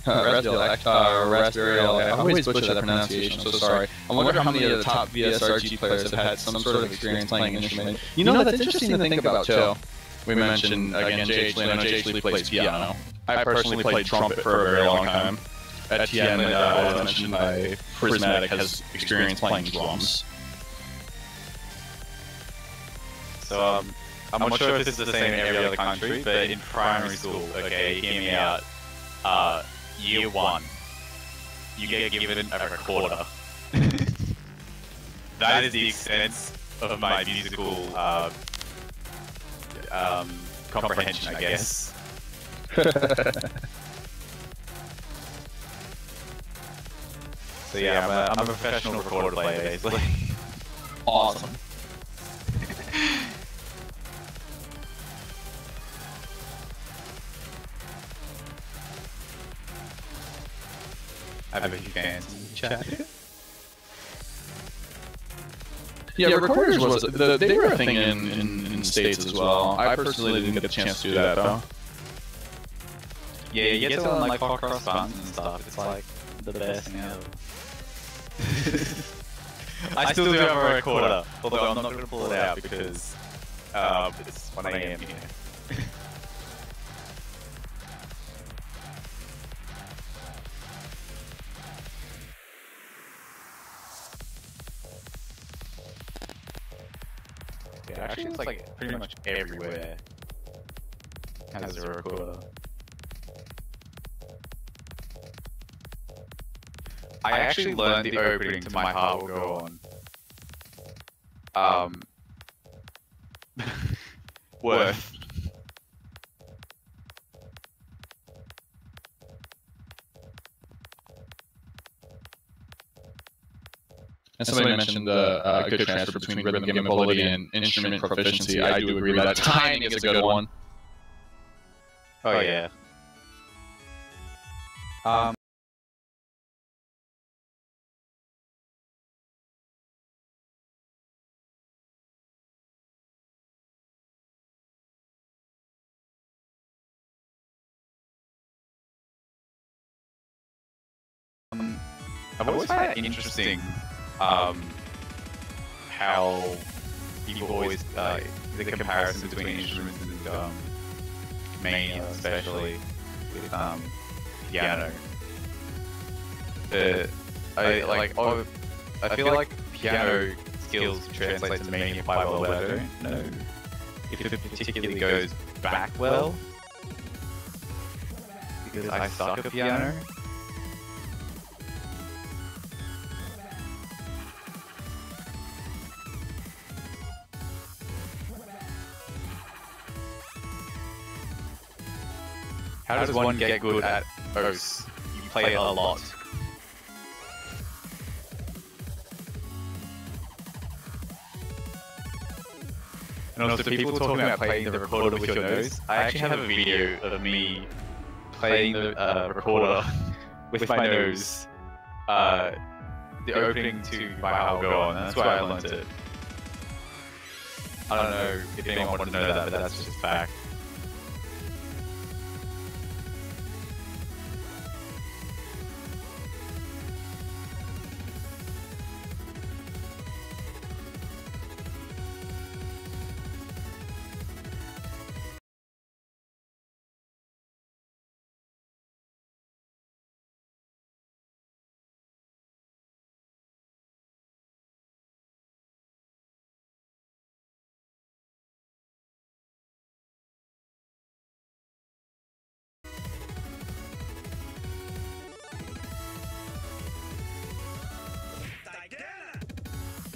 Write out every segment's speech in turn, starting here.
Raspberry. I always butcher that pronunciation. I'm so sorry. I wonder how many of the top VSRG players have had some sort of experience playing an instrument. You know, that's interesting to think about too. We mentioned again JH Lee. I know JH Lee plays piano. I personally played trumpet for a very long time. Etienne, as mentioned by Prismatic, has experience playing drums. So I'm not sure if this is the same in every other country, but in primary school, okay, hear me out. Year 1, you get given a recorder. That is the extent of my musical comprehension, I guess. So yeah, I'm a professional recorder player, basically. Awesome. I have a few fans in the chat. Yeah, recorders they were a thing in States as well. I personally didn't get a chance to do that though. Yeah, you get to like hot cross buttons and stuff. It's like the best thing ever. I still do have a recorder, although I'm not going to pull it out because it's 1 AM here. Yeah, actually it's like pretty much everywhere has a recorder. I actually learned the opening to My Heart Will Go On. Worth. And somebody mentioned the good transfer between rhythm game ability and instrument proficiency. I do agree that timing is a good one. Oh yeah. I've always found it interesting how people always the comparison between instruments and mania, especially with piano. I feel like piano skills translate to mania quite well, but I don't know if it particularly goes back well because I suck at piano. How does one get good at OS? You play it a lot. And also, people talking about playing the recorder with your nose. I actually have a video of me playing the recorder with my nose. The opening to My Heart Will Go On. That's why I learned it. I don't know if anyone wanted to know that, but that's just a fact.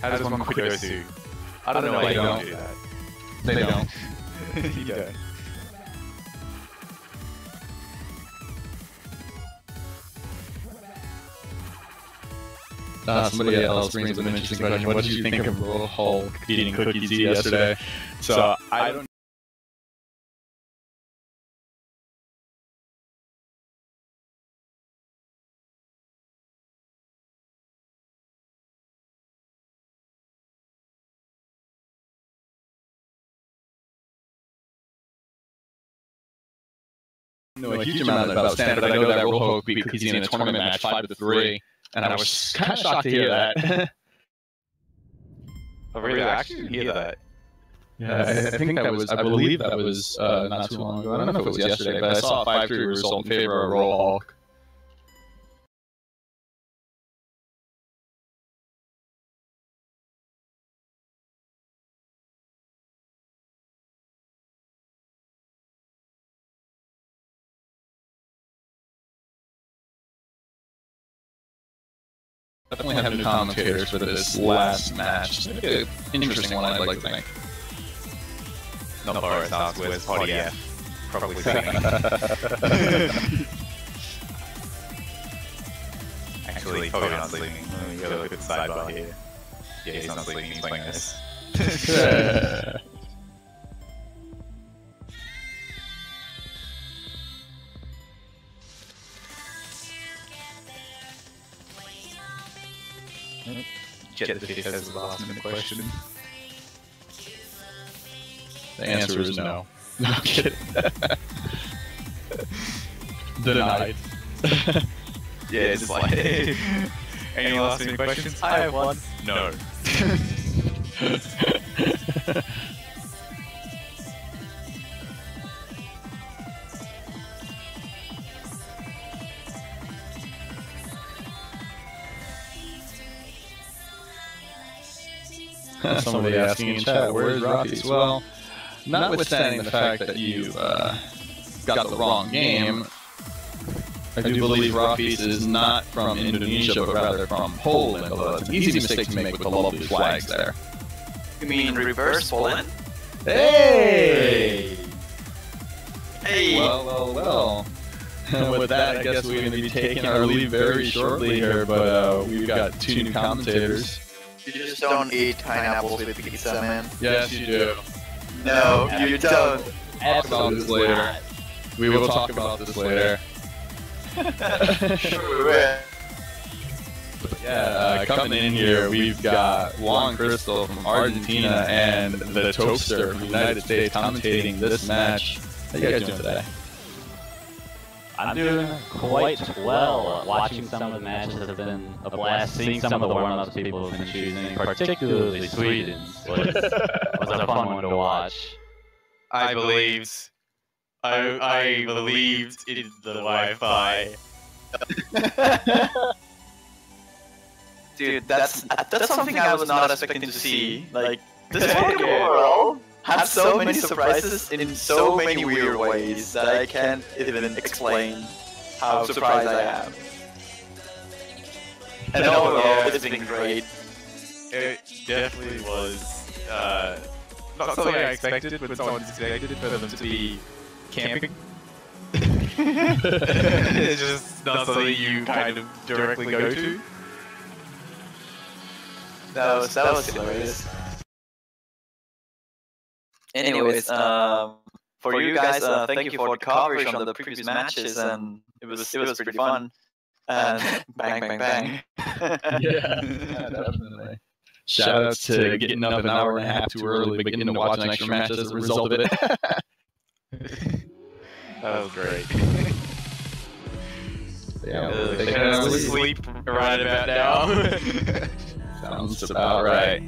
How does one quit OSU? I don't know why you don't do that. They don't. You don't. Somebody else brings up an interesting question. What did you think of Hulk eating cookies yesterday? So I don't know a huge amount about Stan, but I know that Rojo beat Cookies in a tournament match 5-3, and I was kind of shocked to hear that. Oh, really? I actually didn't hear that. Yeah, I think that was, I believe that was not too long ago. I don't know if it was yesterday, but I saw a 5-3 result in favor of Roll Hulk. Definitely have new commentators for this last match. An interesting one, I'd like to think. Not Boris asked, where's Potty F? Probably singing. Actually, probably not sleeping. We got a good sidebar here. Yeah, he's not sleeping, he's playing this. Jet the Fish has the last minute question. The answer is no. No, I'm kidding. Denied. Yeah, it's like, any last minute questions? I have one. No. Somebody asking in chat, where's Rockies? Well, notwithstanding the fact that you got the wrong game, I do believe Rockies is not from Indonesia, but rather from Poland, although it's an easy mistake to make with the lovely flags there. You mean reverse Poland? Hey! Hey! Well. With that, I guess we're going to be taking our leave very shortly here, but we've got 2 new commentators. You just don't eat pineapples with pizza, man. Yes, you do. No, you don't. Talk about this later. We will talk about this later. Sure. Yeah, coming in here, we've got Juan Crystal from Argentina and the Toaster from the United States commentating this match. How you guys doing today? I'm doing quite well. Watching some of the matches has been a blast. Seeing some of the warm-ups people have been choosing, particularly Sweden's, was a fun one to watch. I believed in the Wi-Fi. Dude, that's something I was not expecting to see. Like, this fucking world has so many surprises in so many weird ways that I can't even explain how surprised I am. And overall, it's been great. It definitely was not something I expected, but someone expected for them to be camping. It's just not something you kind of directly go to. That was hilarious. Anyways, for you guys, thank you for the coverage on the previous matches, and it was pretty fun. And bang, bang, bang. Yeah, definitely. Shout out to getting up an hour and a half too early, but getting to watch an extra match as a result of it. That was great. Yeah, They can sleep right about now. sounds about right.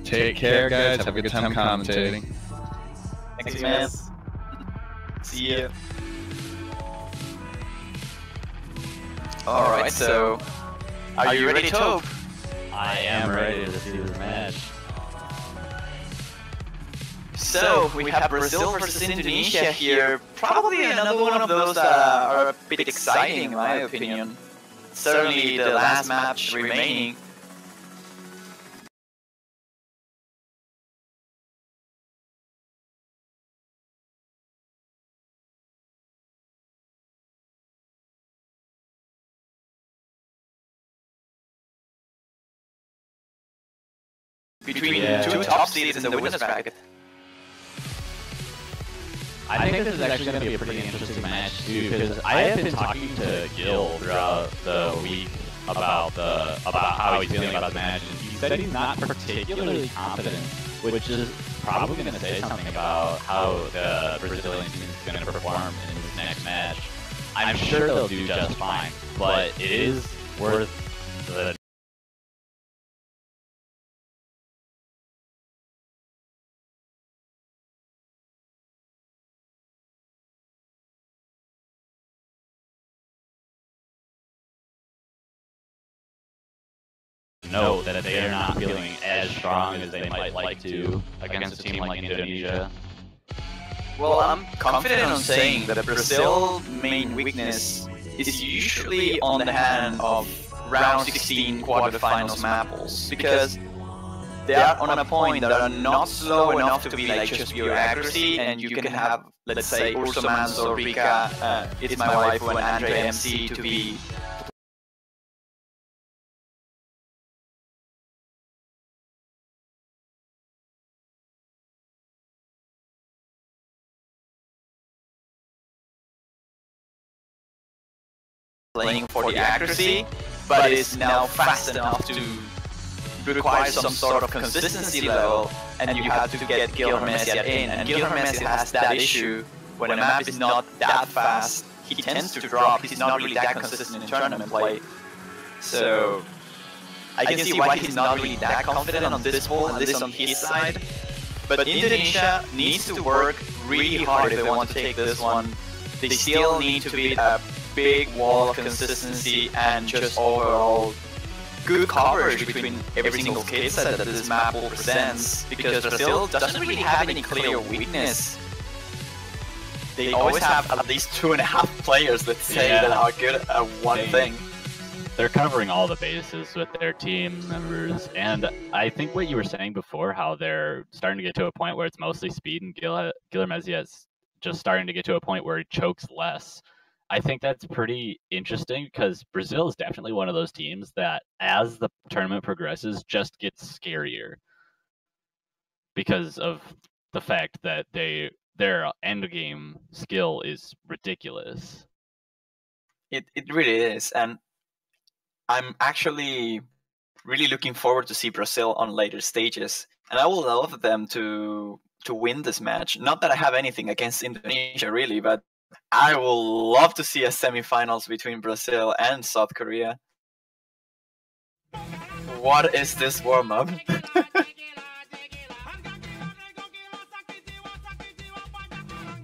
Take care, guys. Have a good time commentating. Thanks, man. See ya. Alright, so are you ready, Tope? I am ready to see this match. So, we have Brazil versus Indonesia here. Probably another one of those that are a bit exciting, in my opinion. Certainly the last match remaining. Between two top seeds in the winners bracket. I think this is actually going to be a pretty interesting match too, because I have been talking to Gil throughout the week about how he's feeling about the match, and he said he's not particularly confident, which is probably going to say something about how the Brazilian team is going to perform in this next match, I'm sure they'll do just fine. But it is worth the note that they are not feeling as strong as they might like to against a team like Indonesia. Well, I'm confident on saying that Brazil's main weakness is usually on the hand of round 16 quarterfinals mapples, because they are on a point that are not slow enough to be like just pure accuracy, and you can have, let's say, UrsoManso, Rikka, Rikkaismywaifuu, and andreymc to be playing for the accuracy, but is now fast enough to require some sort of consistency level, and you have to get Guilhermeziat in. And Guilhermeziat has that issue. When a map is not that fast, he tends to drop. He's not really that consistent in tournament play. So I can see why he's not really that confident on this poll, and this on his side. But Indonesia needs to work really hard if they want to take this one. They still need to beat a big wall of consistency and just overall good coverage between every single skill set that this map will presents, because Brazil doesn't really have any clear weakness. They always have at least 2.5 players, let's say, that are good at one thing. They're covering all the bases with their team members, and I think what you were saying before, how they're starting to get to a point where it's mostly speed, and Guilhermeziat's just starting to get to a point where he chokes less. I think that's pretty interesting, because Brazil is definitely one of those teams that, as the tournament progresses, just gets scarier because of the fact that their endgame skill is ridiculous. It really is, and I'm actually really looking forward to see Brazil on later stages, and I will love them to win this match. Not that I have anything against Indonesia, really, but I will love to see a semifinals between Brazil and South Korea. What is this warm-up?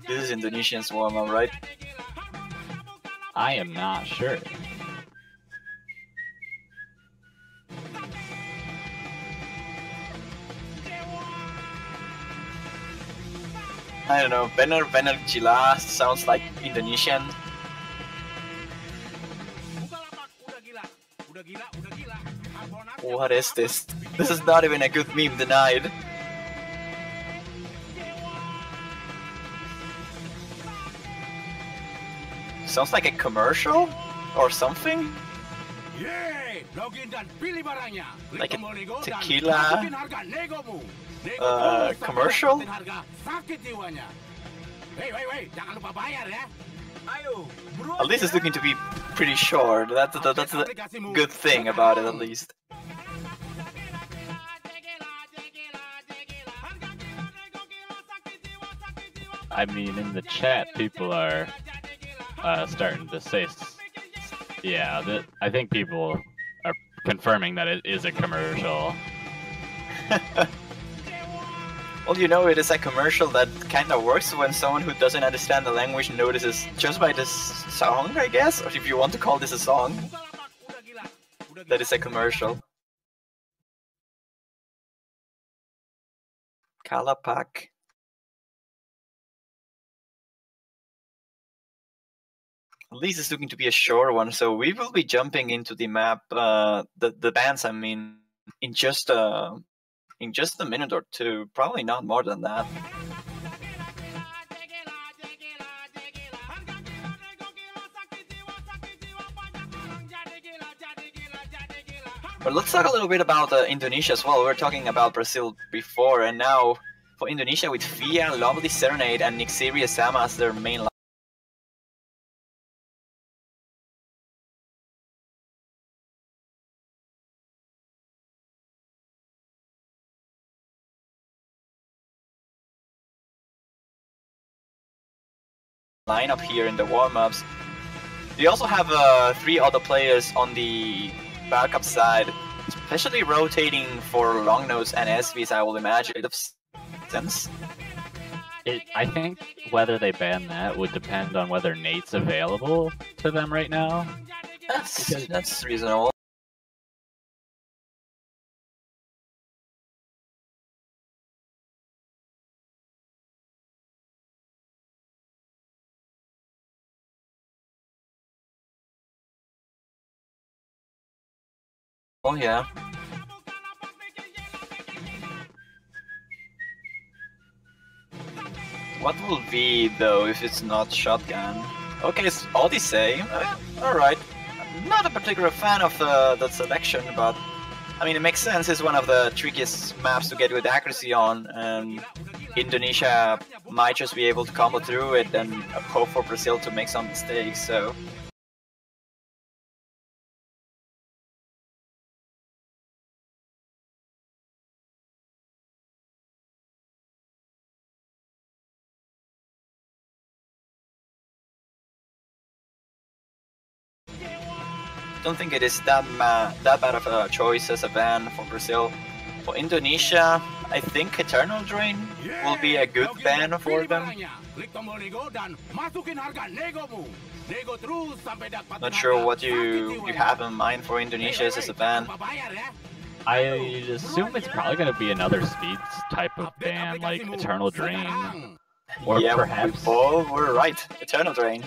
This is Indonesian's warm-up, right? I am not sure. I don't know, Bener Jila sounds like Indonesian. What is this? This is not even a good meme, denied. Sounds like a commercial or something? Like a tequila commercial? At least it's looking to be pretty short. That's a good thing about it, at least. I mean, in the chat, people are starting to say, yeah, I think people are confirming that it is a commercial. Well, you know, it is a commercial that kind of works when someone who doesn't understand the language notices just by this song, I guess, or if you want to call this a song, that is a commercial. Kalapak. At least it's looking to be a short one, so we will be jumping into the map, the bands, I mean, in just a minute or two, probably not more than that. But let's talk a little bit about Indonesia as well. We were talking about Brazil before, and now for Indonesia with Fiea, LovelySerenade, and Nixeria-sama as their main line. lineup here in the warm-ups. They also have 3 other players on the backup side, especially rotating for long nodes and SVs, I will imagine. It makes sense. I think whether they ban that would depend on whether Nate's available to them right now. That's reasonable. Oh yeah. What will be though if it's not shotgun? Okay, it's Odyssey. Alright. Not a particular fan of the selection, but I mean it makes sense. It's one of the trickiest maps to get good accuracy on, and Indonesia might just be able to combo through it and hope for Brazil to make some mistakes. So. I don't think it is that bad of a choice as a ban for Brazil. For Indonesia, I think Eternal Drain will be a good ban for them. Not sure what you have in mind for Indonesia as a ban. I assume it's probably going to be another speeds type of ban, like Eternal Drain. Or yeah, perhaps... we're right. Eternal Drain.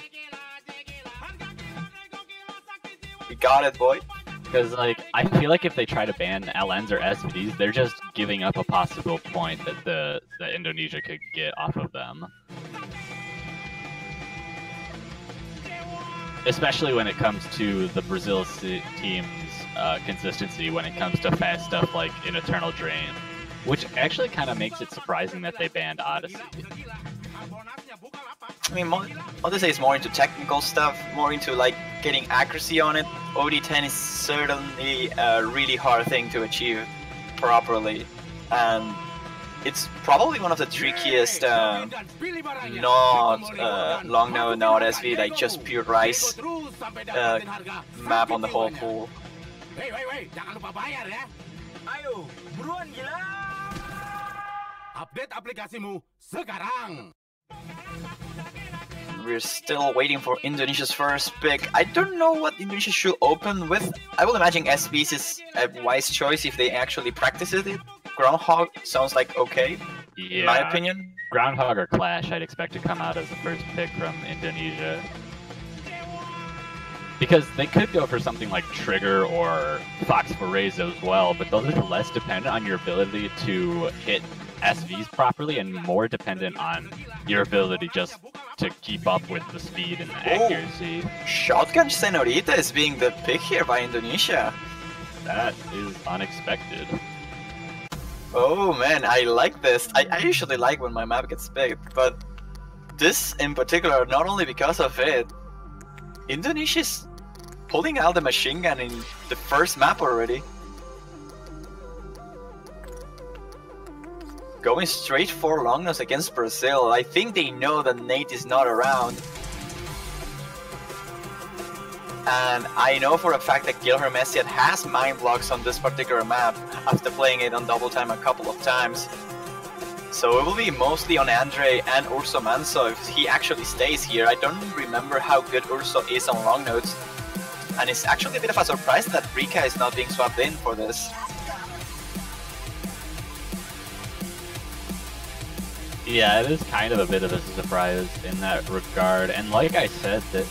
You got it, boy. Because, like, I feel like if they try to ban LNs or SVs, they're just giving up a possible point that that Indonesia could get off of them. Especially when it comes to the Brazil team's consistency when it comes to fast stuff like in Eternal Drain. Which actually kind of makes it surprising that they banned Odyssey. I mean, Odyssey is more into technical stuff, more into like getting accuracy on it. OD10 is certainly a really hard thing to achieve properly, and it's probably one of the trickiest not long node, not SV, like just pure reyss map on the whole pool. Update aplikasimu sekarang. We're still waiting for Indonesia's first pick. I don't know what Indonesia should open with. I will imagine SBs is a wise choice if they actually practice it. Groundhog sounds like okay, in my opinion. Groundhog or Clash I'd expect to come out as the first pick from Indonesia. Because they could go for something like Trigger or Fox for Reyss as well, but those are less dependent on your ability to hit SVs properly and more dependent on your ability just to keep up with the speed and the accuracy. Shotgun Senorita is being the pick here by Indonesia. That is unexpected. Oh man, I like this. I usually like when my map gets picked, but this in particular, not only because of it, Indonesia's pulling out the machine gun in the first map already. Going straight for longness against Brazil. I think they know that Nate is not around. And I know for a fact that Guilhermeziat has mind blocks on this particular map after playing it on double time a couple of times. So it will be mostly on Andre and UrsoManso if he actually stays here. I don't remember how good Urso is on long nodes. And it's actually a bit of a surprise that Rikka is not being swapped in for this. Yeah, it is kind of a bit of a surprise in that regard. And like I said, that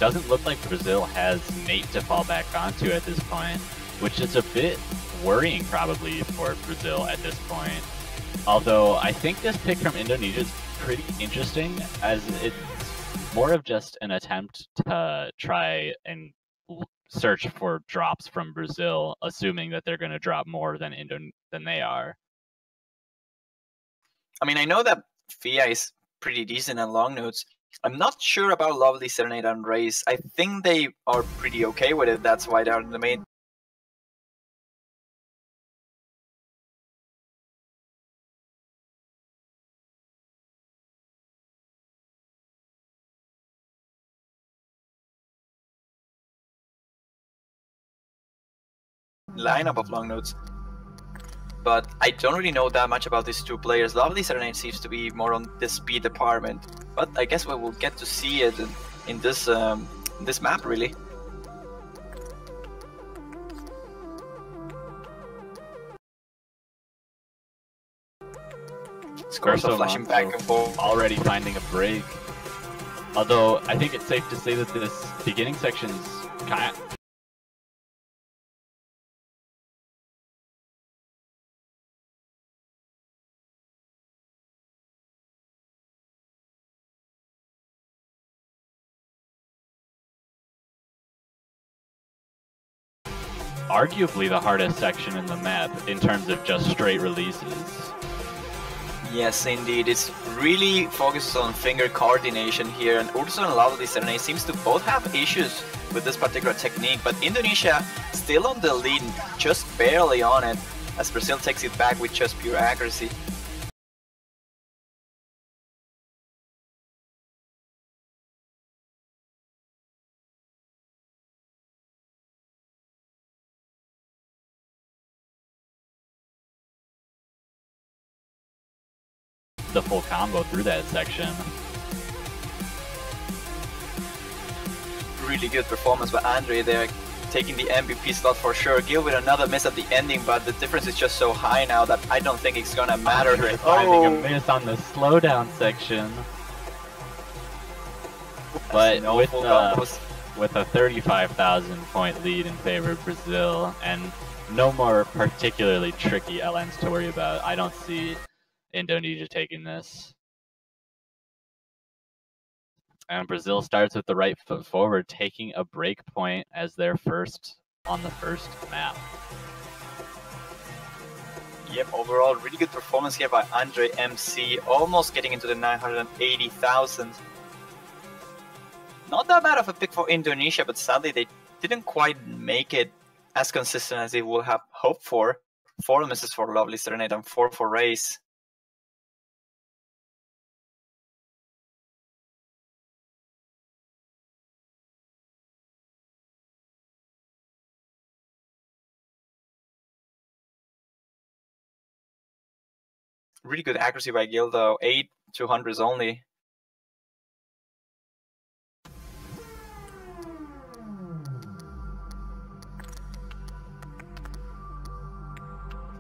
doesn't look like Brazil has Nate to fall back onto at this point, which is a bit worrying probably for Brazil at this point. Although I think this pick from Indonesia is pretty interesting, as it's more of just an attempt to try and search for drops from Brazil, assuming that they're going to drop more than they are. I mean, I know that Fiea is pretty decent at long nodes. I'm not sure about LovelySerenade and reyss. I think they are pretty okay with it. That's why they're in the main. lineup of long notes. But I don't really know that much about these two players. LovelySerenade seems to be more on the speed department, but I guess we will get to see it in this map, really. Scores are flashing back and forth. Already finding a break. Although I think it's safe to say that this beginning section's kind of... arguably the hardest section in the map in terms of just straight releases. Yes, indeed. It's really focused on finger coordination here, and Urso and LovelySerenade seems to both have issues with this particular technique, but Indonesia still on the lead, just barely on it, as Brazil takes it back with just pure accuracy. The full combo through that section. Really good performance by Andre there, taking the MVP slot for sure. Gil with another miss at the ending, but the difference is just so high now that I don't think it's gonna matter. Andre finding a miss on the slowdown section. But no with a 35,000 point lead in favor of Brazil, and no more particularly tricky LNs to worry about, I don't see Indonesia taking this. And Brazil starts with the right foot forward, taking a break point as their first on the first map. Yep, overall really good performance here by andreymc, almost getting into the 980,000. Not that bad of a pick for Indonesia, but sadly they didn't quite make it as consistent as they would have hoped for. 4 misses for LovelySerenade and 4 for reyss. Really good accuracy by Gil though, 8 200s only.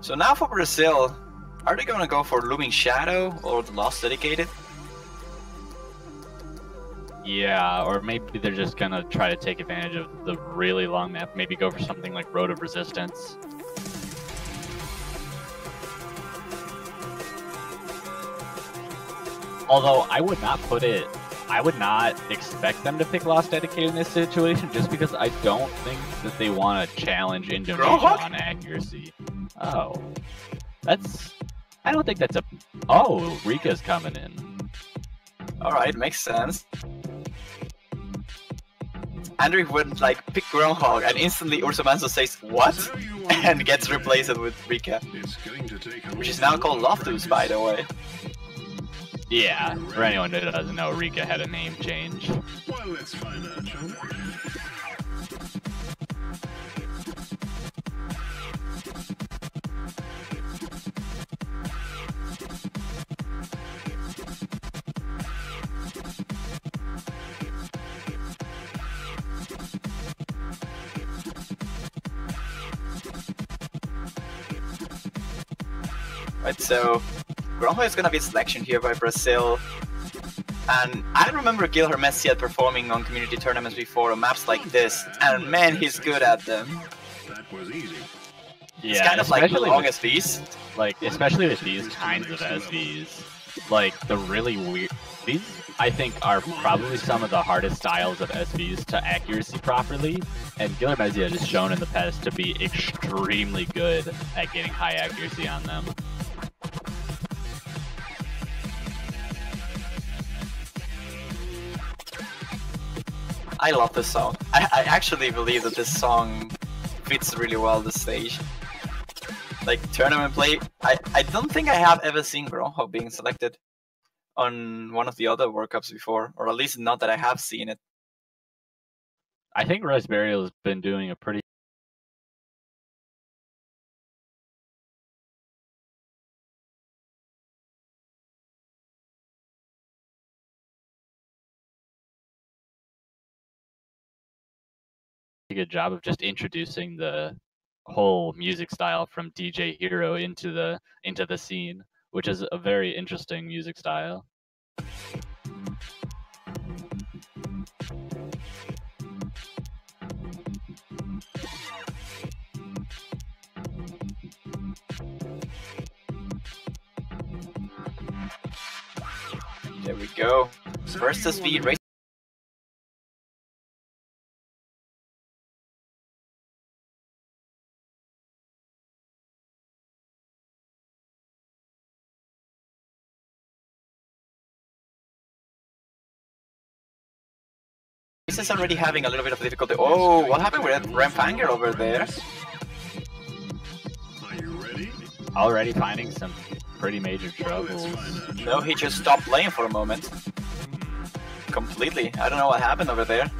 So now for Brazil, are they gonna go for Looming Shadow or the Lost Dedicated? Yeah, or maybe they're just gonna try to take advantage of the really long map, maybe go for something like Road of Resistance. Although I would not expect them to pick Lost Dedicated in this situation, just because I don't think that they want to challenge Indonesia on accuracy. Oh, I don't think that's a... Oh, Rika's coming in. Alright, makes sense. Andre would like pick Groundhog and instantly UrsoManso says what? And gets replaced with Rika. Which is now called Loftus, by the way. Yeah, for anyone who doesn't know, Rika had a name change. Well, let's find out, shall we? Right, so Groundhog is gonna be a selection here by Brazil. And I remember Guilhermeziat performing on community tournaments before on maps like this, and man, he's good at them. That was easy. Yeah, It's kind of like long SVs. Like, especially with these kinds of SVs. Like, the really weird... These, I think, are probably some of the hardest styles of SVs to accuracy properly, and Guilhermeziat has shown in the past to be extremely good at getting high accuracy on them. I love this song. I actually believe that this song fits really well the stage. Like tournament play, I don't think I have ever seen Groundhog being selected on one of the other World Cups before, or at least not that I have seen it. I think Raspberry has been doing a pretty good job of just introducing the whole music style from DJ Hero into the scene, which is a very interesting music style. There we go. Versus the race. This is already having a little bit of difficulty. Oh, what happened with RemFangirl over there? Are you ready? Already finding some pretty major troubles. No, he just stopped playing for a moment. Completely. I don't know what happened over there.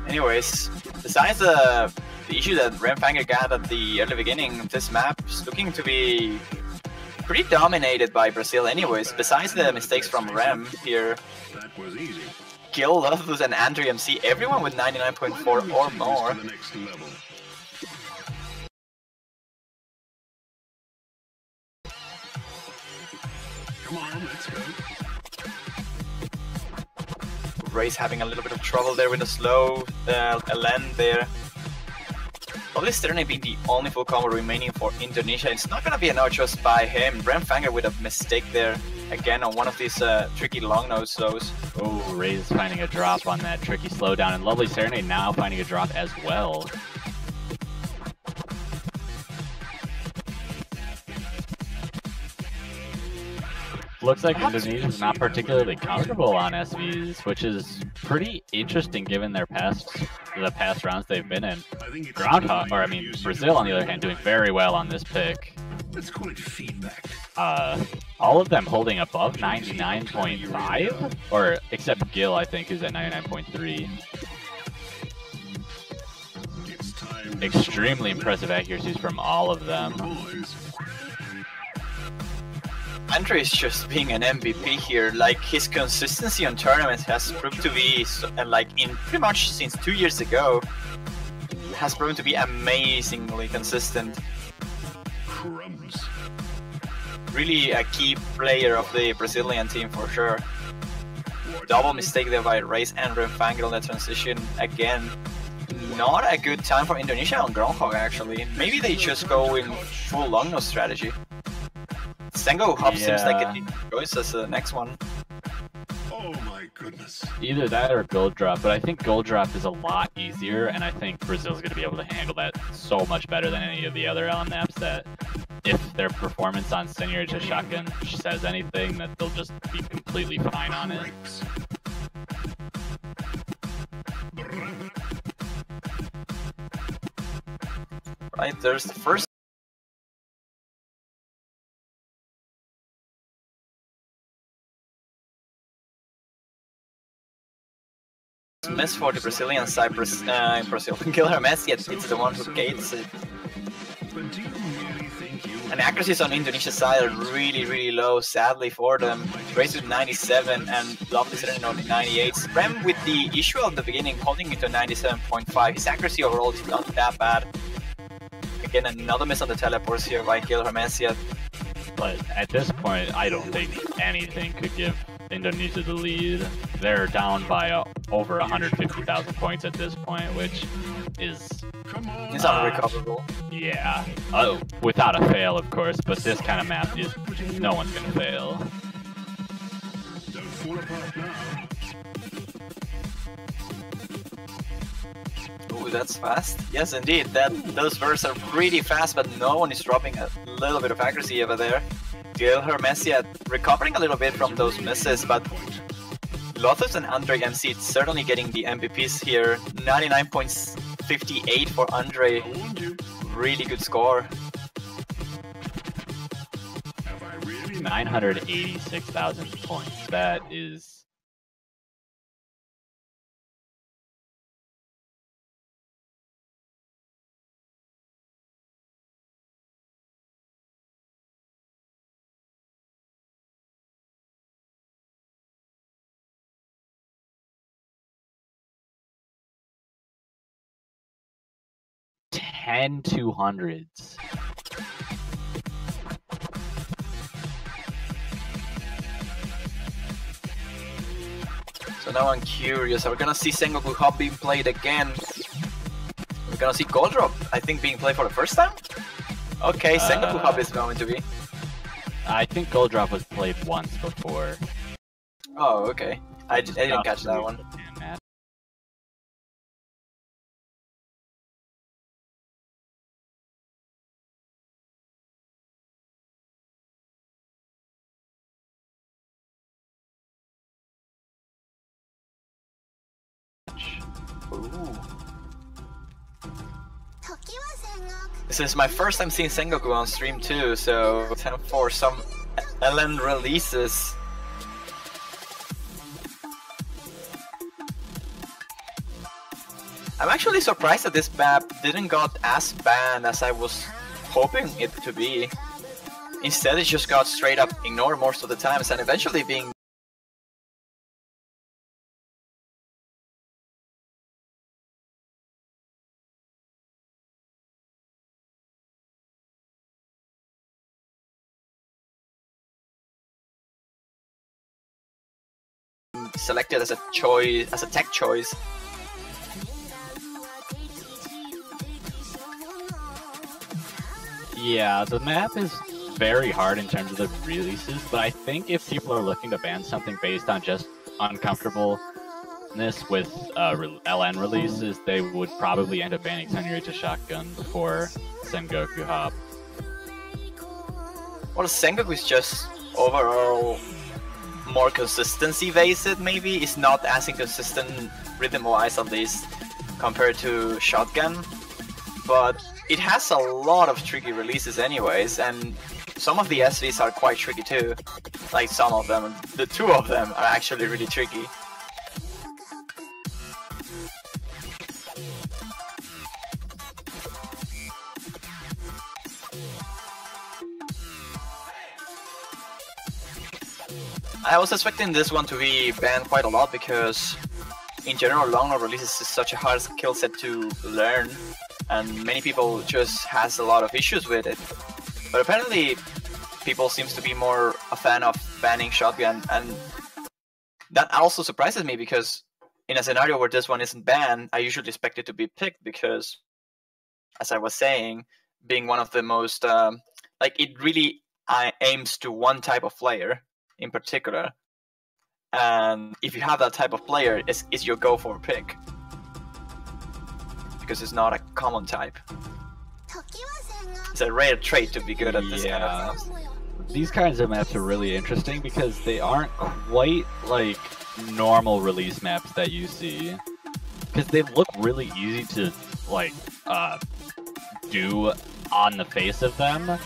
Anyways, besides the issue that RemFangirl got at the early beginning, this map is looking to be pretty dominated by Brazil anyways. Besides the mistakes from Rem here, That was easy. Gil, Loveless, and andreymc, everyone with 99.4 or more. The next level. Come on, let's go. Reyss having a little bit of trouble there with a slow LN there. LovelySerenade being the only full combo remaining for Indonesia. It's not gonna be a no just by him. RemFangirl with a mistake there again on one of these tricky long nose slows. Oh, Rey's finding a drop on that tricky slowdown, and LovelySerenade now finding a drop as well. Looks like Indonesia's not particularly comfortable on SVs, which is pretty interesting given the past rounds they've been in. I think it's Groundhog, or I mean Brazil on the other hand, doing very well on this pick. Let's call it feedback. All of them holding above 99.5, or except Gil, I think, who's at 99.3. It's time. Extremely impressive accuracies from all of them. Boys. Andre is just being an MVP here. Like, his consistency on tournaments has proved to be, like, in pretty much since 2 years ago, has proven to be amazingly consistent. Crumbs. Really a key player of the Brazilian team for sure. Double mistake there by Reyss and RemFangirl in the transition again. Not a good time for Indonesia on Groundhog actually. Maybe they just go in full long nose strategy. Sengo Hop seems like a decent choice as the next one. Oh my goodness. Either that or Gold Drop, but I think Gold Drop is a lot easier, and I think Brazil's going to be able to handle that so much better than any of the other LM maps that if their performance on Seniorita Shotgun says anything, that they'll just be completely fine on it. Right, there's the first miss for the Brazilian side. Guilhermeziat, it's the one who gates it. But do you really think you And accuracies on Indonesia's side are really low, sadly for them. Reyss with 97 and LovelySerenade only 98. Rem with the issue of the beginning holding it to 97.5. His accuracy overall is not that bad. Again, another miss on the teleports here by Guilhermeziat. But at this point, I don't think anything could give Indonesia the lead. They're down by over 150,000 points at this point, which is... It's unrecoverable. Yeah. Without a fail, of course, but this kind of map is... no one's gonna fail. don't fall apart now? Ooh, that's fast. Yes, indeed. Those bursts are pretty fast, but no one is dropping a little bit of accuracy over there. Guilhermeziat recovering a little bit from those misses, but Lotus and andreymc certainly getting the MVPs here. 99.58 for Andre. I warned you. Really good score. Have I really? 986,000 points. That is. Ten 200s. So now I'm curious, are we gonna see Sengoku Hop being played again? We're gonna see Gold Drop, I think, being played for the first time? Okay, Sengoku Hop is going to be. I think Gold Drop was played once before. Oh, okay. I didn't catch that one. Ooh. This is my first time seeing Sengoku on stream too, so time for some LN releases. I'm actually surprised that this map didn't got as banned as I was hoping it to be. Instead, it just got straight up ignored most of the times and eventually being selected as a choice, as a tech choice. Yeah, the map is very hard in terms of the releases, but I think if people are looking to ban something based on just uncomfortableness with LN releases, they would probably end up banning Senryuja Shotgun before Sengoku Hop. Well, Sengoku is just overall more consistency based, maybe. It's not as inconsistent rhythm-wise, at least, compared to Shotgun. But it has a lot of tricky releases anyways, and some of the SVs are quite tricky too. Like some of them, the two of them are actually really tricky. I was expecting this one to be banned quite a lot because in general long releases is such a hard skill set to learn and many people just has a lot of issues with it. But apparently people seems to be more a fan of banning Shotgun, and that also surprises me because in a scenario where this one isn't banned, I usually expect it to be picked because, as I was saying, being one of the most like it really aims to one type of player in particular, and if you have that type of player, it's your go for pick because it's not a common type. It's a rare trait to be good at this kind of stuff. These kinds of maps are really interesting because they aren't quite like normal release maps that you see, because they look really easy to like do on the face of them,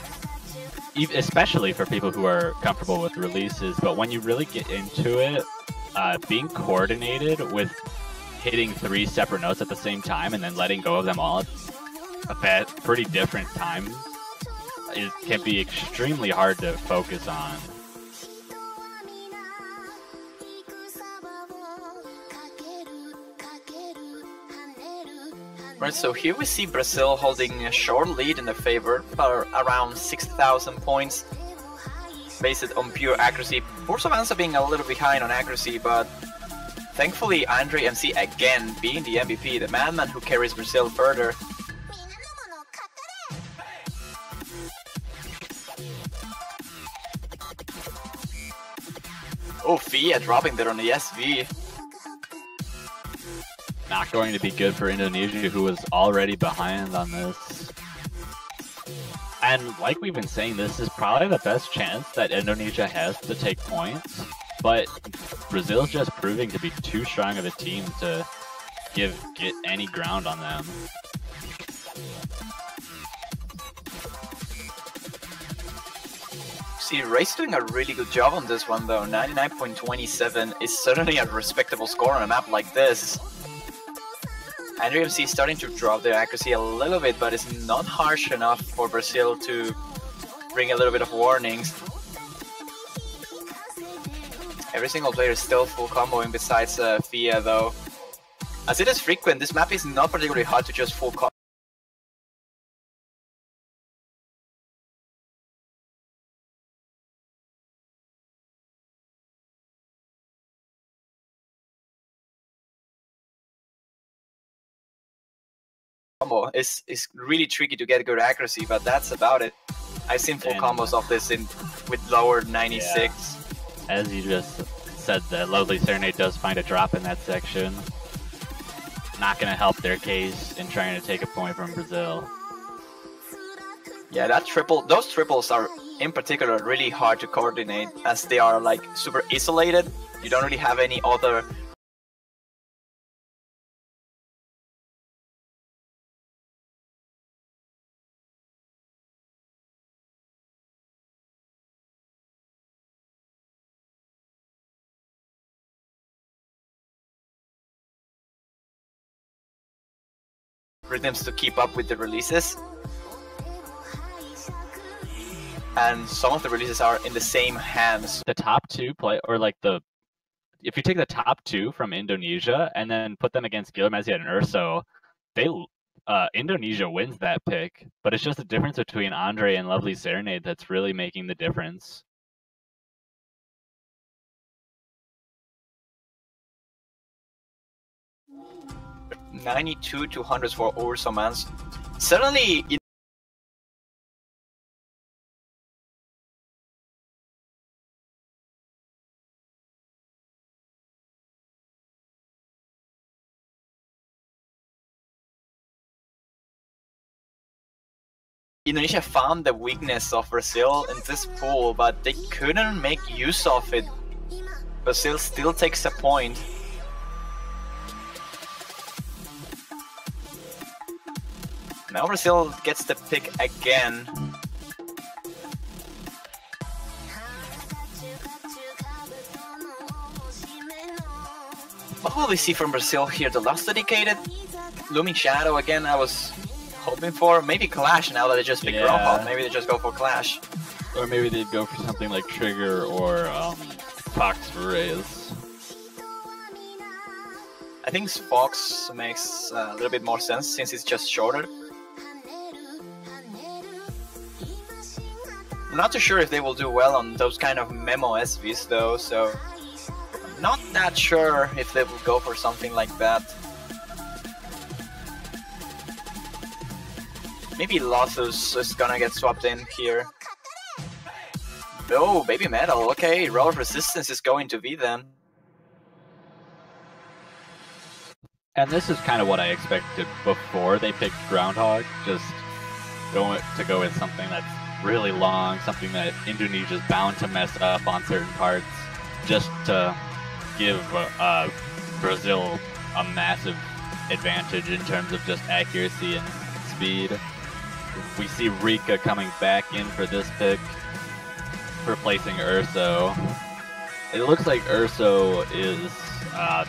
especially for people who are comfortable with releases. But when you really get into it, being coordinated with hitting 3 separate notes at the same time and then letting go of them all at pretty different times can be extremely hard to focus on. Right, so here we see Brazil holding a short lead in their favor, for around 6,000 points, based on pure accuracy. UrsoManso being a little behind on accuracy, but thankfully andreymc again being the MVP, the madman who carries Brazil further. Oh, Fiea dropping there on the SV. Not going to be good for Indonesia, who was already behind on this. And like we've been saying, this is probably the best chance that Indonesia has to take points. But Brazil's just proving to be too strong of a team to get any ground on them. See, reyss doing a really good job on this one though. 99.27 is certainly a respectable score on a map like this. andreymc is starting to drop their accuracy a little bit, but it's not harsh enough for Brazil to bring a little bit of warnings. Every single player is still full comboing besides Fiea though. As it is frequent, this map is not particularly hard to just full combo. It's really tricky to get good accuracy, but that's about it. I've seen full combos of this with lower 96. Yeah. As you just said, that LovelySerenade does find a drop in that section. Not going to help their case in trying to take a point from Brazil. Yeah, those triples are in particular really hard to coordinate, as they are like super isolated. You don't really have any other rhythms to keep up with the releases. And some of the releases are in the same hands. The top two play, or like if you take the top two from Indonesia and then put them against Guilhermeziat and Urso, Indonesia wins that pick. But it's just the difference between Andre and LovelySerenade that's really making the difference. $92,200 for UrsoManso. Certainly, Indonesia found the weakness of Brazil in this pool, but they couldn't make use of it. Brazil still takes a point. Now Brazil gets the pick again. What will we see from Brazil here? The last dedicated? Looming Shadow again, I was hoping for. Maybe Clash now that they just picked Groundhog. Maybe they just go for Clash. Or maybe they'd go for something like Trigger or Fox for reyss. I think Fox makes a little bit more sense since it's just shorter. I'm not too sure if they will do well on those kind of memo SVs though, so I'm not that sure if they will go for something like that. Maybe Lothus is gonna get swapped in here. No, Baby Metal, okay, Roll of Resistance is going to be then. And this is kind of what I expected before they picked Groundhog, just go with something that's really long, something that Indonesia's bound to mess up on certain parts, just to give Brazil a massive advantage in terms of just accuracy and speed. We see Rikka coming back in for this pick, replacing Urso. It looks like Urso is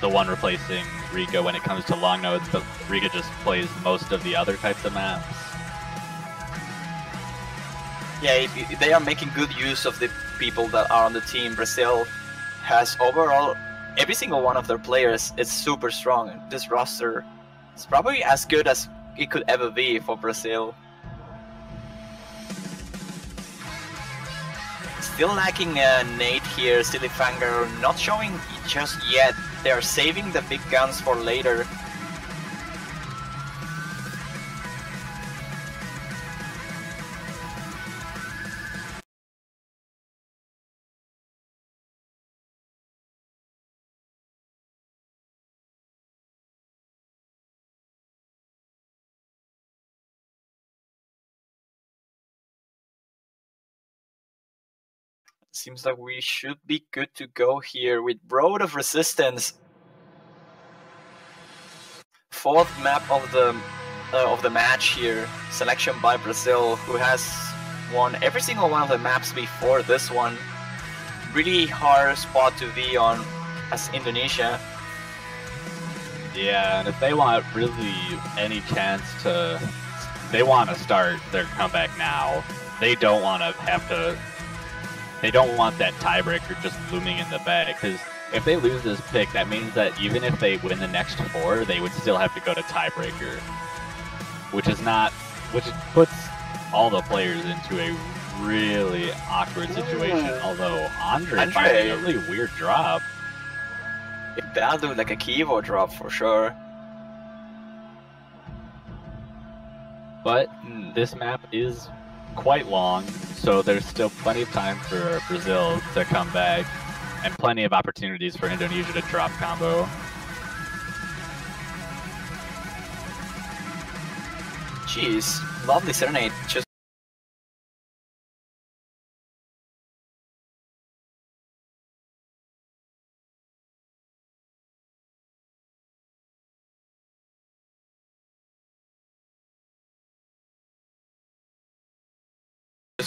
the one replacing Rikka when it comes to long nodes, but Rikka just plays most of the other types of maps. Yeah, they are making good use of the people that are on the team. Brazil has overall, every single one of their players is super strong. This roster is probably as good as it could ever be for Brazil. Still lacking Nate here, SillyFangirl not showing just yet. They are saving the big guns for later. Seems like we should be good to go here with Road of Resistance. Fourth map of the match here. Selection by Brazil, who has won every single one of the maps before this one. Really hard spot to be on as Indonesia. Yeah, and if they want really any chance to, they want to start their comeback now. They don't want to have to. They don't want that tiebreaker just looming in the bag, because if they lose this pick, that means that even if they win the next 4, they would still have to go to tiebreaker, which puts all the players into a really awkward situation. Although Andre finding a really weird drop. That'll do like a keyboard drop for sure. But this map is quite long, so there's still plenty of time for Brazil to come back, and plenty of opportunities for Indonesia to drop combo. Jeez, LovelySerenade just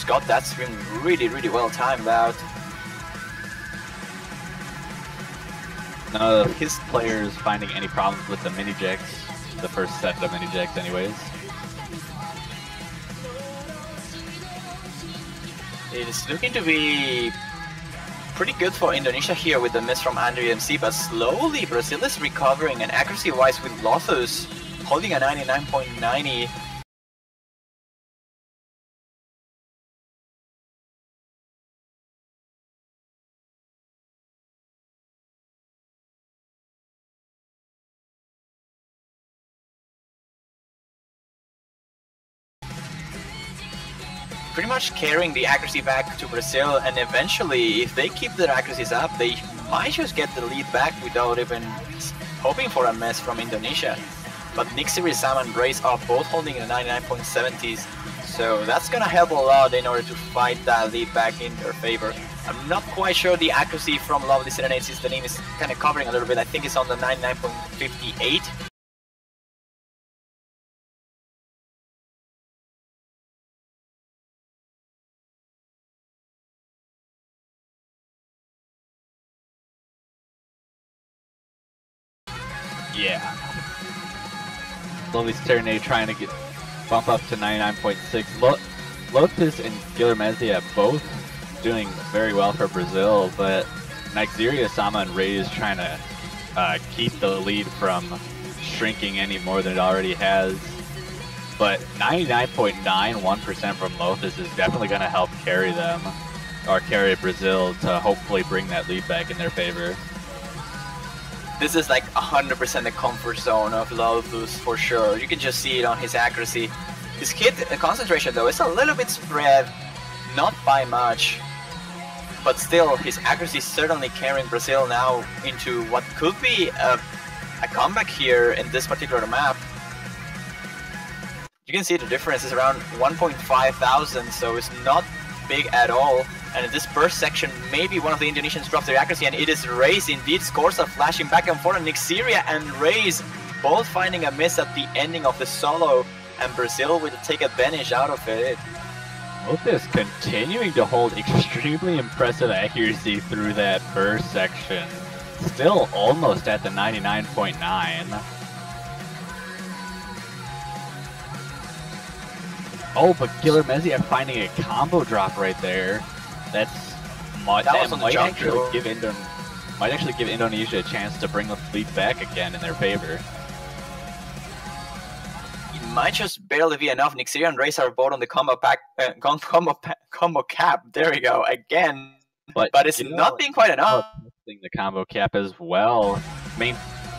got that swing really well timed out. None of his players finding any problems with the mini jacks, the first set of mini jacks anyways. It's looking to be pretty good for Indonesia here with the miss from andreymc, but slowly Brazil is recovering, and accuracy-wise with Lothus holding a 99.90. Pretty much carrying the accuracy back to Brazil, and eventually, if they keep their accuracies up, they might just get the lead back without even hoping for a mess from Indonesia. But Nixeria-sama and reyss are both holding in the 99.70s, so that's gonna help a lot in order to fight that lead back in their favor. I'm not quite sure the accuracy from LovelySerenade, since the name is kind of covering a little bit. I think it's on the 99.58. Yeah. LovelySerenade trying to bump up to 99.6. Lotus and Guilhermeziat both doing very well for Brazil, but Nixeria-sama and reyss trying to keep the lead from shrinking any more than it already has. But 99.91% from Lotus is definitely going to help carry them, or carry Brazil to hopefully bring that lead back in their favor. This is like 100% the comfort zone of Lothus for sure. You can just see it on his accuracy. His hit concentration though is a little bit spread, not by much. But still, his accuracy is certainly carrying Brazil now into what could be a comeback here in this particular map. You can see the difference is around 1,500, so it's not big at all. And in this first section, maybe one of the Indonesians dropped their accuracy, and it is reyss indeed. Scores are flashing back and forth, and Nixeria and reyss both finding a miss at the ending of the solo, and Brazil will take advantage out of it. Lotus continuing to hold extremely impressive accuracy through that first section. Still almost at the 99.9. Oh, but Guilhermeziat finding a combo drop right there. That might actually give Indonesia a chance to bring the lead back again in their favor. It might just barely be enough. Nixeria and reyss are both on the combo cap. There we go again. But it's not being quite enough. The combo cap as well,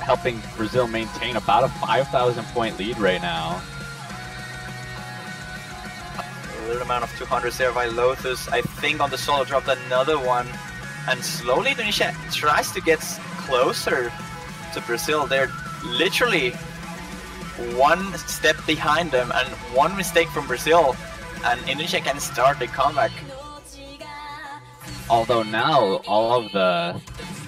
helping Brazil maintain about a 5,000 point lead right now. A little amount of 200s there by Lotus. I think on the solo dropped another one, and slowly Indonesia tries to get closer to Brazil. They're literally one step behind them, and one mistake from Brazil and Indonesia can start the comeback. Although now all of the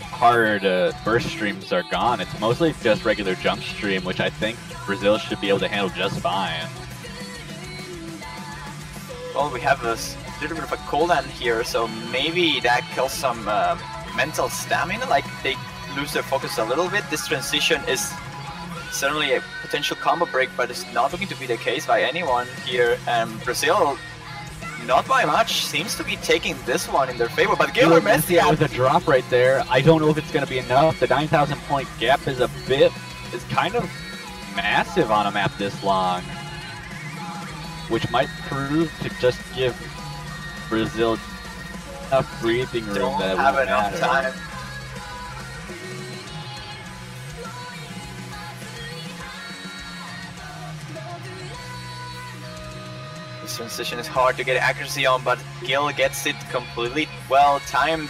hard burst streams are gone, it's mostly just regular jump stream, which I think Brazil should be able to handle just fine. Well, we have a little bit of a cooldown here, so maybe that kills some mental stamina, like they lose their focus a little bit. This transition is certainly a potential combo break, but it's not looking to be the case by anyone here. And Brazil, not by much, seems to be taking this one in their favor, but Guilhermeziat with a drop right there. I don't know if it's going to be enough. The 9,000 point gap is kind of massive on a map this long, which might prove to just give Brazil enough breathing room don't that have won't enough matter. time. This transition is hard to get accuracy on, but Gil gets it completely well timed.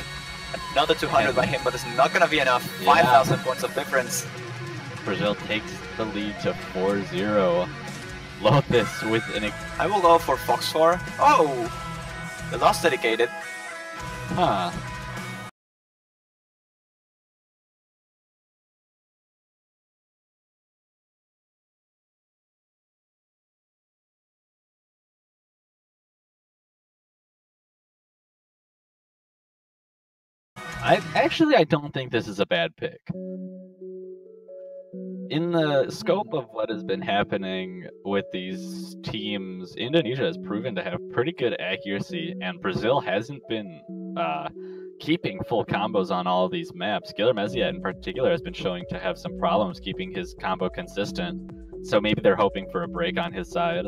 Another 200 by him, but it's not gonna be enough. 5,000 points of difference. Brazil takes the lead to 4-0. Lotus with an... I will go for Fox 4. Oh! The lost dedicated. Huh. I don't think this is a bad pick. In the scope of what has been happening with these teams, Indonesia has proven to have pretty good accuracy, and Brazil hasn't been keeping full combos on all of these maps. Guilhermeziat in particular has been showing to have some problems keeping his combo consistent, so maybe they're hoping for a break on his side.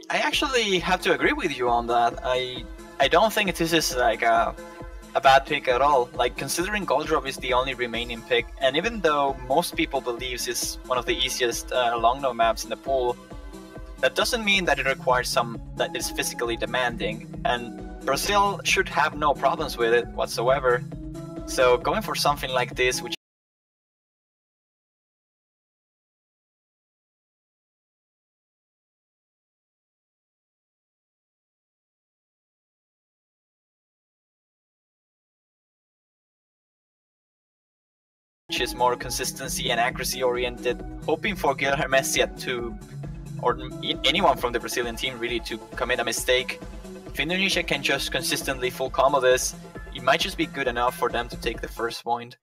I actually have to agree with you on that. I don't think this is like a bad pick at all. Like, considering Gold Drop is the only remaining pick, and even though most people believes it's one of the easiest long no maps in the pool, that doesn't mean that it requires some that is physically demanding, and Brazil should have no problems with it whatsoever. So going for something like this, which is more consistency and accuracy oriented, hoping for Guilhermeziat to, or anyone from the Brazilian team really, to commit a mistake. If Indonesia can just consistently full combo this, it might just be good enough for them to take the first point.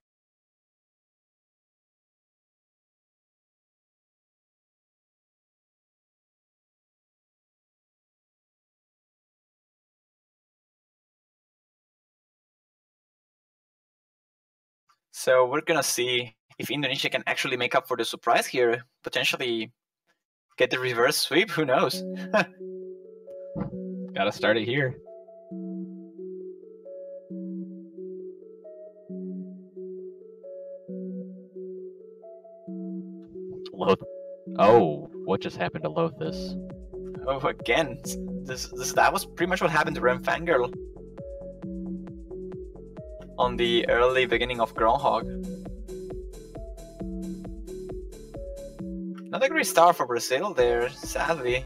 So we're gonna see if Indonesia can actually make up for the surprise here, potentially get the reverse sweep, who knows? Gotta start it here. Oh, what just happened to Lotus? Oh, again, that was pretty much what happened to RemFangirl on the early beginning of Groundhog. Not a great start for Brazil there, sadly.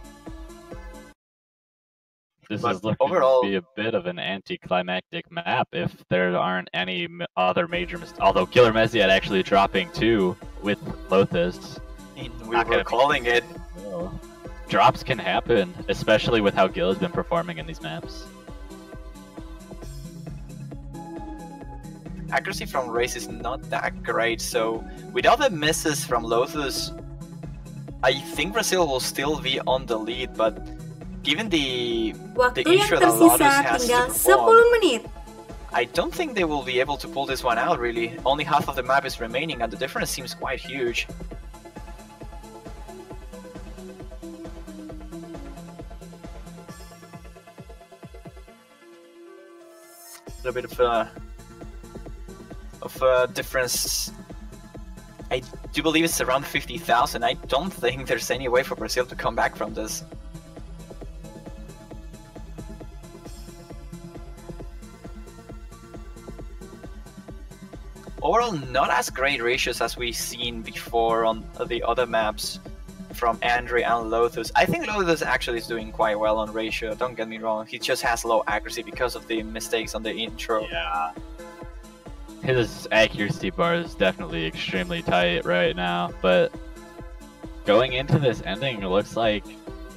This But is looking overall- to be a bit of an anticlimactic map if there aren't any other major mistakes. Although Guilhermeziat actually dropping too with Lotus. We Not were gonna be- calling it. No. Drops can happen, especially with how Gil has been performing in these maps. Accuracy from reyss is not that great, so without the misses from Lotus, I think Brazil will still be on the lead, but given the Waktu yang intro that tersisa Lotus has to tinggal perform, 10 menit. I don't think they will be able to pull this one out, really. Only half of the map is remaining, and the difference seems quite huge. A little bit of a difference I do believe it's around 50,000. I don't think there's any way for Brazil to come back from this. Overall, not as great ratios as we've seen before on the other maps from Andre and Lotus. I think Lotus actually is doing quite well on ratio, don't get me wrong. He just has low accuracy because of the mistakes on the intro. Yeah. His accuracy bar is definitely extremely tight right now, but going into this ending, it looks like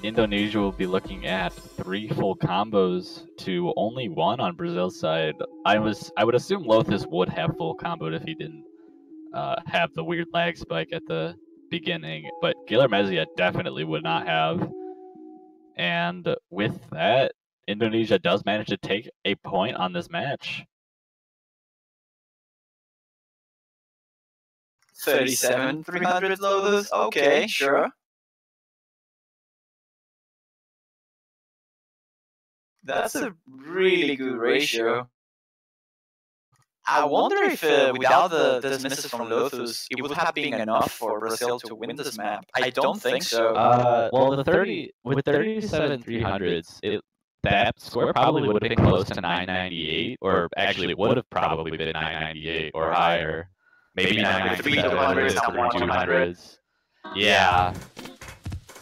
Indonesia will be looking at 3 full combos to only 1 on Brazil's side. I would assume Lotus would have full comboed if he didn't have the weird lag spike at the beginning, but Guilhermeziat definitely would not have. And with that, Indonesia does manage to take a point on this match. 37,300 Lotus, okay, sure. That's a really good ratio. I wonder if without the misses from Lotus, it would have been enough for Brazil to win this map. I don't think so. Well, with 37,300s, that score probably would have been close to 998, or actually it would have probably been 998 or higher. Maybe 997, 3,200s. Yeah.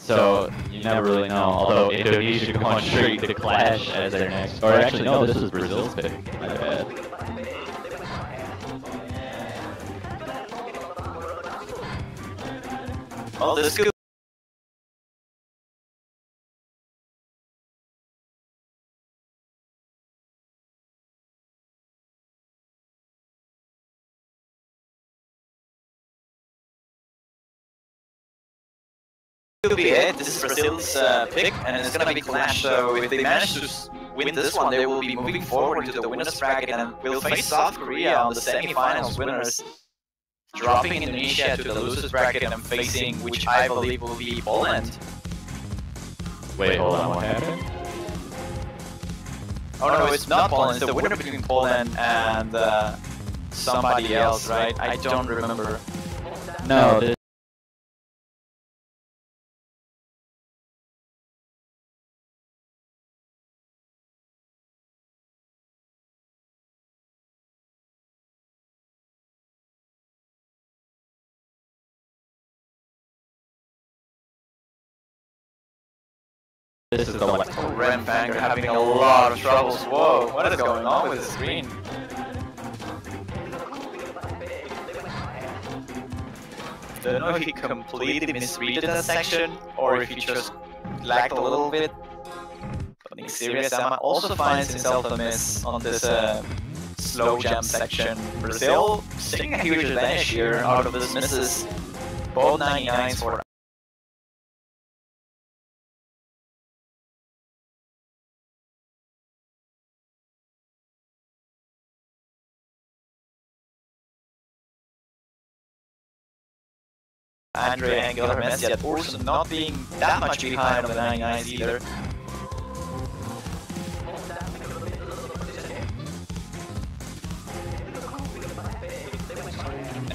So you never really know. Although Indonesia going straight to Clash as their next, or actually no, this is Brazil's pick. My bad. Oh, this could be it. This is Brazil's pick, and it's gonna be Clash. So if they manage to win this one, they will be moving forward to the winners bracket and will face South Korea on the semi-finals winners, dropping Indonesia to the losers bracket and facing which I believe will be Poland. Wait, hold on, what happened? Oh no, it's not Poland. It's the winner between Poland and somebody else, right? I don't remember. No. This is the one. Oh, RemFangirl having a lot of troubles. Whoa, what is going on with the screen? Don't know if he completely misread that section or if he just lagged a little bit. But Nixeria-sama also finds himself a miss on this slow jump section. Brazil taking a huge advantage here out of this misses. Both 99s for Andre and Guilhermeziat, Urso not being that much behind on the 99s either.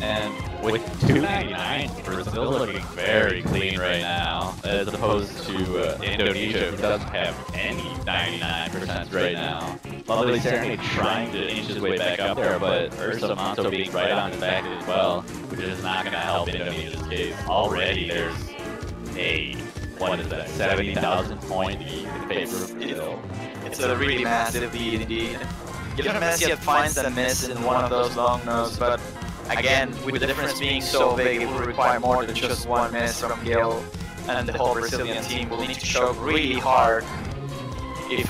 And with 299, Brazil looking very clean right now, as opposed to Indonesia, who doesn't have any 99% right now. LovelySerenade trying to inch his way back up there, but UrsoManso being right on his back as well, which is not going to help Indonesia's case. Already there's a, what is that, 70,000 point lead in favor of Brazil. It's a really massive lead indeed. Guilhermeziat finds a miss in one of those long notes, but again, with the difference being so big, it will require more than just one miss from Gil, and the whole Brazilian team will need to choke really hard if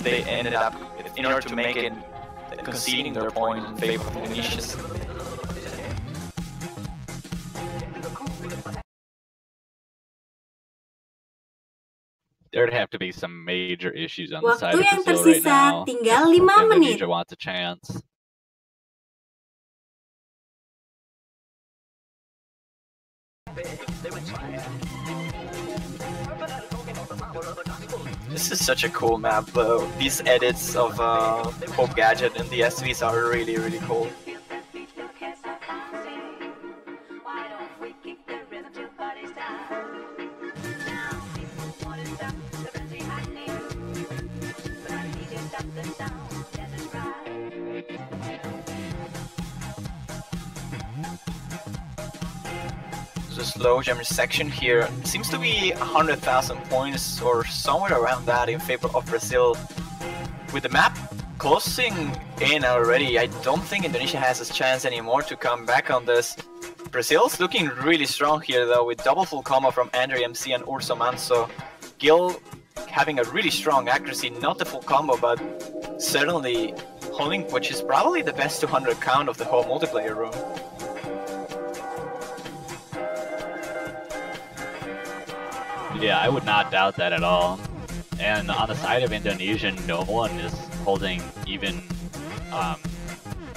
they ended up, in order to make it, conceding their point in favor of Indonesia's. There'd have to be some major issues on the side of Waktu yang Brazil right tersisa now tinggal if 5 menit. Indonesia wants a chance. This is such a cool map though. These edits of Hope Gadget and the SVs are really, really cool. the slow jam section here. Seems to be 100,000 points or somewhere around that in favor of Brazil. With the map closing in already, I don't think Indonesia has a chance anymore to come back on this. Brazil's looking really strong here though, with double full combo from andreymc and UrsoManso. Gil having a really strong accuracy, not the full combo, but certainly holding, which is probably the best 200 count of the whole multiplayer room. Yeah, I would not doubt that at all. And on the side of Indonesia, no one is holding even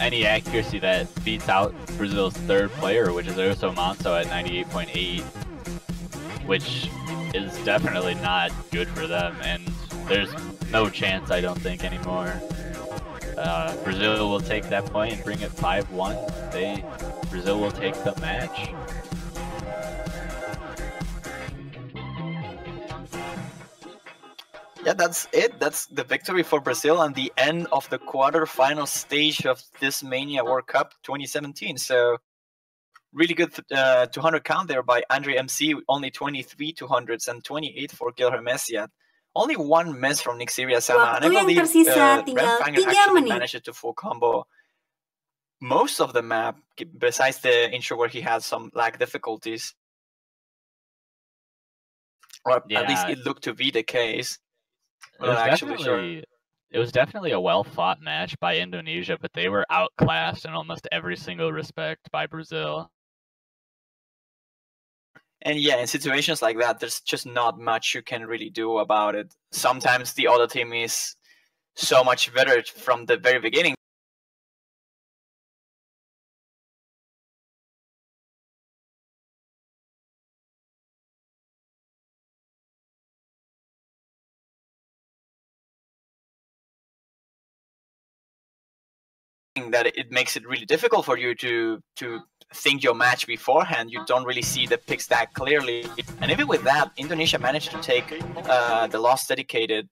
any accuracy that beats out Brazil's third player, which is UrsoManso at 98.8, which is definitely not good for them, and there's no chance, I don't think, anymore. Brazil will take that point and bring it 5-1. Brazil will take the match. Yeah, that's it. That's the victory for Brazil and the end of the quarterfinal stage of this Mania World Cup 2017. So really good 200 count there by andreymc, only 23 200s and 28 for Guilhermeziat. Only one miss from Nixeria-sama, and I believe RemFangirl actually managed to full combo most of the map, besides the intro where he had some lag difficulties. Or at least it looked to be the case. It was definitely a well-fought match by Indonesia, but they were outclassed in almost every single respect by Brazil. And yeah, in situations like that, there's just not much you can really do about it. Sometimes the other team is so much better from the very beginning. That it makes it really difficult for you to think your match beforehand. You don't really see the picks that clearly, and even with that, Indonesia managed to take the loss dedicated